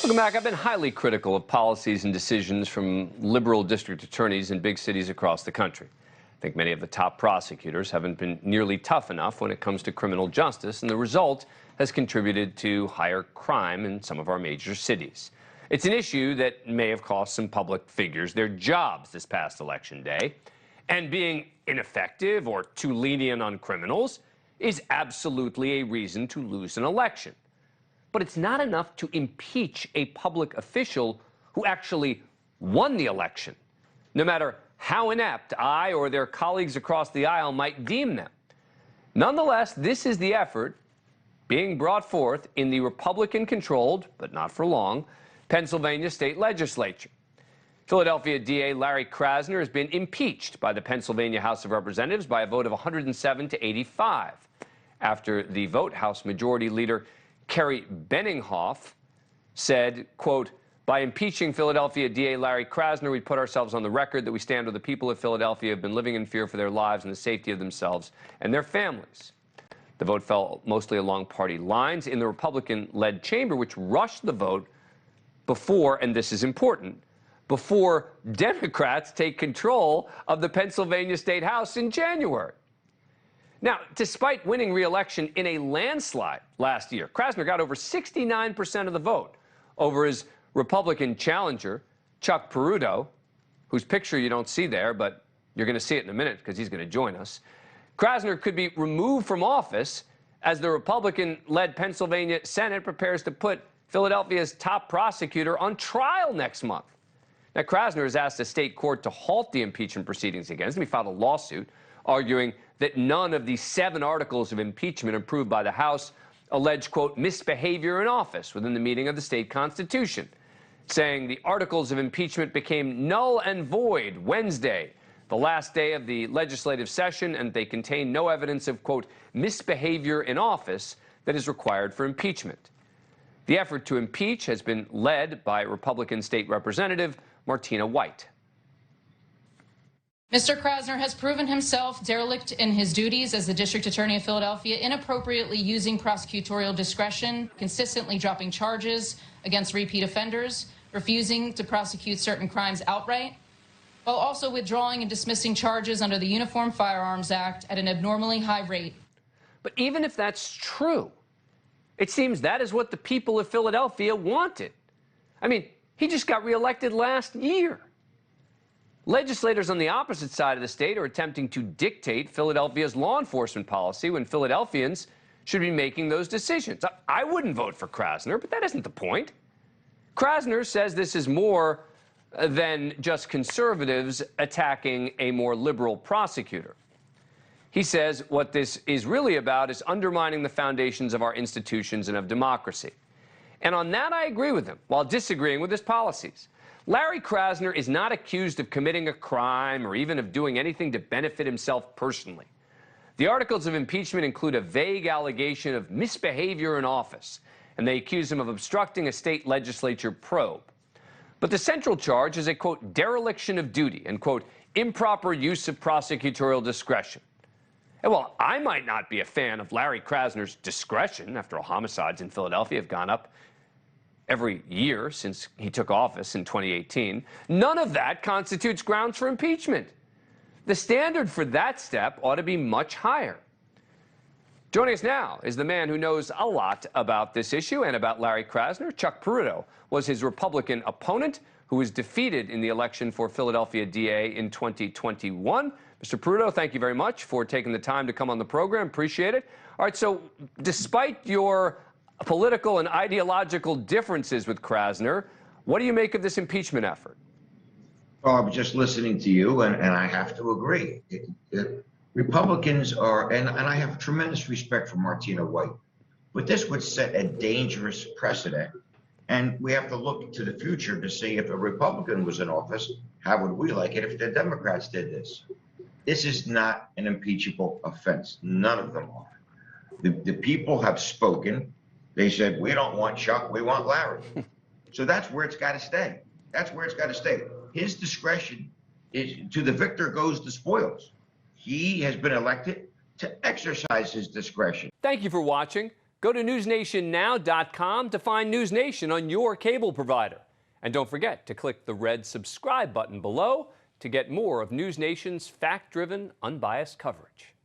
Welcome back. I've been highly critical of policies and decisions from liberal district attorneys in big cities across the country. I think many of the top prosecutors haven't been nearly tough enough when it comes to criminal justice, and the result has contributed to higher crime in some of our major cities. It's an issue that may have cost some public figures their jobs this past election day, and being ineffective or too lenient on criminals is absolutely a reason to lose an election. But it's not enough to impeach a public official who actually won the election, no matter how inept I or their colleagues across the aisle might deem them. Nonetheless, this is the effort being brought forth in the Republican-controlled, but not for long, Pennsylvania state legislature. Philadelphia D.A. Larry Krasner has been impeached by the Pennsylvania House of Representatives by a vote of 107 to 85. After the vote, House Majority Leader Kerry Benninghoff said, quote, "By impeaching Philadelphia D.A. Larry Krasner, we put ourselves on the record that we stand with the people of Philadelphia who have been living in fear for their lives and the safety of themselves and their families." The vote fell mostly along party lines in the Republican-led chamber, which rushed the vote before, and this is important, before Democrats take control of the Pennsylvania State House in January. Now, despite winning re-election in a landslide last year, Krasner got over 69% of the vote over his Republican challenger, Chuck Peruto, whose picture you don't see there, but you're going to see it in a minute because he's going to join us. Krasner could be removed from office as the Republican-led Pennsylvania Senate prepares to put Philadelphia's top prosecutor on trial next month. Now, Krasner has asked a state court to halt the impeachment proceedings against him. He filed a lawsuit arguing that none of the 7 articles of impeachment approved by the House allege, quote, misbehavior in office within the meaning of the state constitution, saying the articles of impeachment became null and void Wednesday, the last day of the legislative session, and they contain no evidence of, quote, misbehavior in office that is required for impeachment. The effort to impeach has been led by Republican State Representative Martina White. Mr. Krasner has proven himself derelict in his duties as the District Attorney of Philadelphia, inappropriately using prosecutorial discretion, consistently dropping charges against repeat offenders, refusing to prosecute certain crimes outright, while also withdrawing and dismissing charges under the Uniform Firearms Act at an abnormally high rate. But even if that's true, it seems that is what the people of Philadelphia wanted. I mean, he just got reelected last year. Legislators on the opposite side of the state are attempting to dictate Philadelphia's law enforcement policy when Philadelphians should be making those decisions. I wouldn't vote for Krasner, but that isn't the point. Krasner says this is more than just conservatives attacking a more liberal prosecutor. He says what this is really about is undermining the foundations of our institutions and of democracy. And on that, I agree with him, while disagreeing with his policies. Larry Krasner is not accused of committing a crime or even of doing anything to benefit himself personally. The articles of impeachment include a vague allegation of misbehavior in office, and they accuse him of obstructing a state legislature probe. But the central charge is a, quote, dereliction of duty and, quote, improper use of prosecutorial discretion. And while I might not be a fan of Larry Krasner's discretion, after all, homicides in Philadelphia have gone up every year since he took office in 2018, none of that constitutes grounds for impeachment. The standard for that step ought to be much higher. Joining us now is the man who knows a lot about this issue and about Larry Krasner. Chuck Peruto was his Republican opponent who was defeated in the election for Philadelphia DA in 2021. Mr. Peruto, thank you very much for taking the time to come on the program. Appreciate it. All right, so despite your political and ideological differences with Krasner, what do you make of this impeachment effort? Well, I was just listening to you, and I have to agree. Republicans are, and I have tremendous respect for Martina White, but this would set a dangerous precedent. And we have to look to the future to see if a Republican was in office, how would we like it if the Democrats did this? This is not an impeachable offense. None of them are. The people have spoken. They said, we don't want Chuck, we want Larry. So that's where it's got to stay. That's where it's got to stay. His discretion is, to the victor goes the spoils. He has been elected to exercise his discretion. Thank you for watching. Go to newsnationnow.com to find NewsNation on your cable provider. And don't forget to click the red subscribe button below to get more of NewsNation's fact-driven, unbiased coverage.